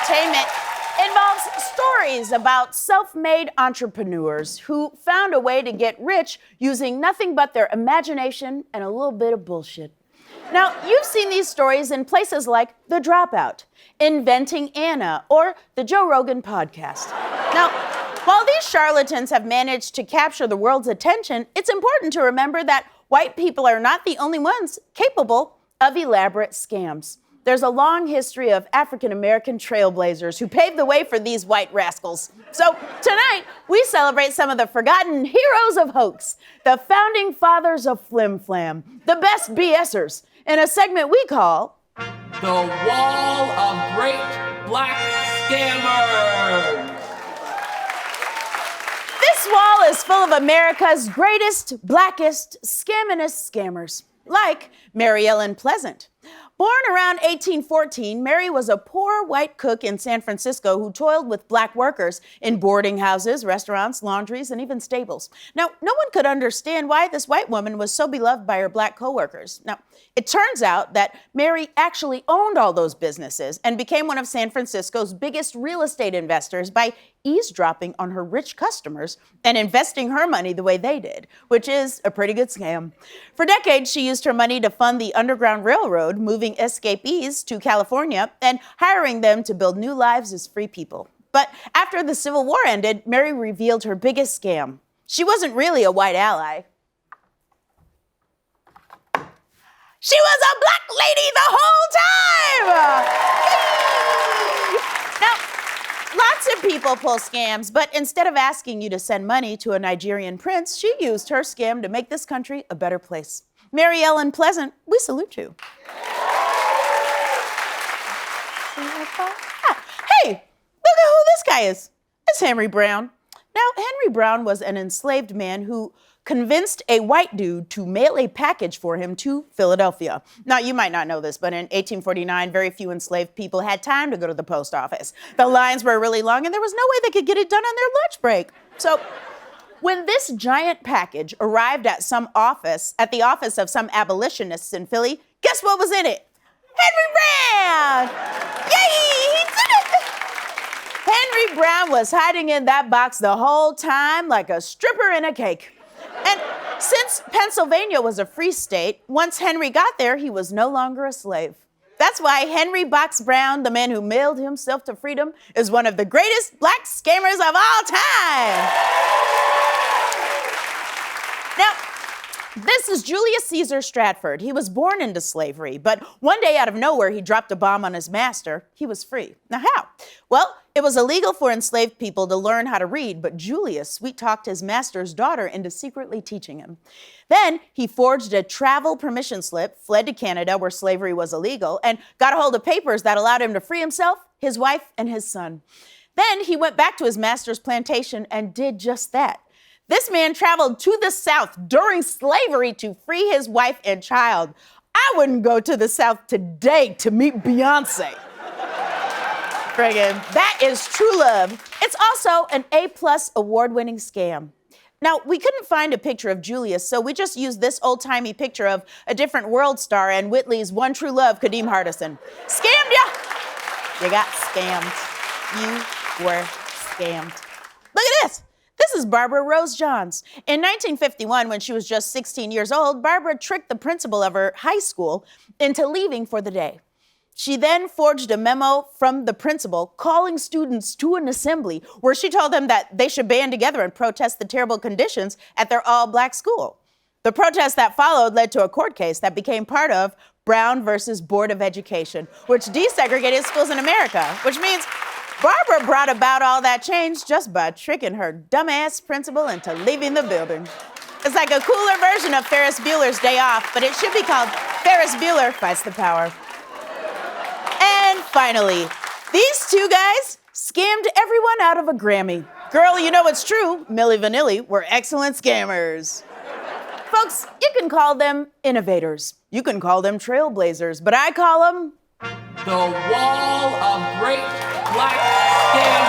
entertainment involves stories about self-made entrepreneurs who found a way to get rich using nothing but their imagination and a little bit of bullshit. Now, you've seen these stories in places like The Dropout, Inventing Anna, or the Joe Rogan podcast. Now, while these charlatans have managed to capture the world's attention, it's important to remember that white people are not the only ones capable of elaborate scams. There's a long history of African-American trailblazers who paved the way for these white rascals. So tonight, we celebrate some of the forgotten heroes of hoax, the founding fathers of flim-flam, the best BS-ers, in a segment we call The Wall of Great Black Scammers. This wall is full of America's greatest, blackest, scammiest scammers, like Mary Ellen Pleasant. Born around 1814, Mary was a poor white cook in San Francisco who toiled with black workers in boarding houses, restaurants, laundries, and even stables. Now, no one could understand why this white woman was so beloved by her black coworkers. Now, it turns out that Mary actually owned all those businesses and became one of San Francisco's biggest real estate investors by eavesdropping on her rich customers and investing her money the way they did, which is a pretty good scam. For decades, she used her money to fund the Underground Railroad, moving escapees to California and hiring them to build new lives as free people. But after the Civil War ended, Mary revealed her biggest scam. She wasn't really a white ally. She was a black lady the whole time! Now, lots of people pull scams, but instead of asking you to send money to a Nigerian prince, she used her scam to make this country a better place. Mary Ellen Pleasant, we salute you. Hey, look at who this guy is. It's Henry Brown. Now, Henry Brown was an enslaved man who convinced a white dude to mail a package for him to Philadelphia. Now, you might not know this, but in 1849, very few enslaved people had time to go to the post office. The lines were really long, and there was no way they could get it done on their lunch break. So, when this giant package arrived at the office of some abolitionists in Philly, guess what was in it? Henry Brown! Yay! He did it! Henry Brown was hiding in that box the whole time like a stripper in a cake. And since Pennsylvania was a free state, once Henry got there, he was no longer a slave. That's why Henry Box Brown, the man who mailed himself to freedom, is one of the greatest black scammers of all time. Now, this is Julius Caesar Stratford. He was born into slavery, but one day out of nowhere, he dropped a bomb on his master. He was free. Now, how? Well, it was illegal for enslaved people to learn how to read, but Julius sweet-talked his master's daughter into secretly teaching him. Then he forged a travel permission slip, fled to Canada where slavery was illegal, and got a hold of papers that allowed him to free himself, his wife, and his son. Then he went back to his master's plantation and did just that. This man traveled to the South during slavery to free his wife and child. I wouldn't go to the South today to meet Beyonce. Friggin', that is true love. It's also an A+ award-winning scam. Now, we couldn't find a picture of Julius, so we just used this old-timey picture of a different world star and Whitley's one true love, Kadeem Hardison. Scammed ya! You got scammed. You were scammed. Look at this. This is Barbara Rose Johns. In 1951, when she was just 16 years old, Barbara tricked the principal of her high school into leaving for the day. She then forged a memo from the principal calling students to an assembly where she told them that they should band together and protest the terrible conditions at their all-black school. The protest that followed led to a court case that became part of Brown versus Board of Education, which desegregated schools in America, which means Barbara brought about all that change just by tricking her dumbass principal into leaving the building. It's like a cooler version of Ferris Bueller's Day Off, but it should be called Ferris Bueller Fights the Power. And finally, these two guys scammed everyone out of a Grammy. Girl, you know it's true. Milli Vanilli were excellent scammers. Folks, you can call them innovators. You can call them trailblazers, but I call them The Wall of Great Black Scammers.